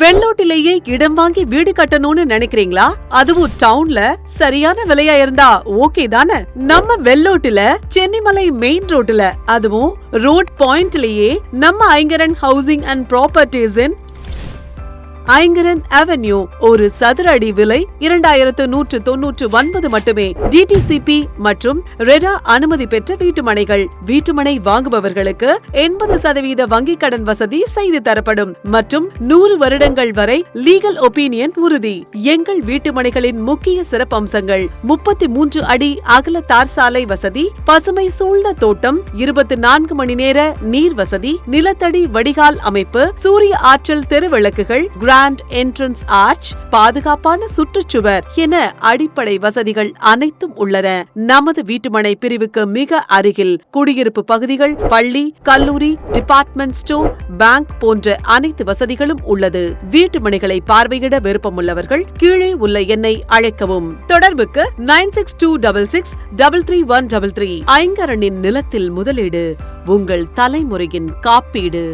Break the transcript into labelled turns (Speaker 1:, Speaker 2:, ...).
Speaker 1: வெள்ளோட்டிலேயே இடம் வாங்கி வீடு கட்டணும்னு நினைக்கிறீங்களா? அதுவும் டவுன்ல சரியான விலையா இருந்தா ஓகே தானே? நம்ம வெள்ளோட்டில சென்னிமலை மெயின் ரோட்ல, அதுவும் ரோட் பாயிண்ட்லயே நம்ம Aingaran housing and properties in Aingaran avenue ஒரு சதுர அடி விலை 2199 மட்டுமே. டிடிசிபி மற்றும் ரெரா அனுமதி பெற்ற வீட்டுமனைகள். வீட்டுமனை வாங்குபவர்களுக்கு 80% வங்கிக் கடன் வசதி செய்து தரப்படும் மற்றும் 100 வருடங்கள் வரை லீகல் ஒப்பீனியன் உறுதி. எங்கள் வீட்டுமனைகளின் முக்கிய சிறப்பம்சங்கள்: 33 அடி அகல தார் சாலை வசதி, பசுமை சூழ்ந்த தோட்டம், 24 மணி நேர நீர் வசதி, நிலத்தடி வடிகால் அமைப்பு, சூரிய ஆற்றல் தெருவிளக்குகள், கிராண்ட் என்ட்ரன்ஸ் ஆர்ச், பாதுகாப்பான சுற்றுச்சுவர் என அடிப்படை வசதிகள் அனைத்தும் உள்ளன. நமது வீட்டுமனை பிரிவுக்கு மிக அருகில் குடியிருப்பு பகுதிகள், பள்ளி, கல்லூரி, டிபார்ட்மெண்ட் ஸ்டோர், பேங்க் போன்ற அனைத்து வசதிகளும் உள்ளது. வீட்டுமனைகளை பார்வையிட விருப்பமுள்ளவர்கள் கீழே உள்ள எண்ணை அழைக்கவும். தொடர்புக்கு 9626633133. ஐங்கரனின் நிலத்தில் முதலீடு, உங்கள் தலைமுறையின் காப்பீடு.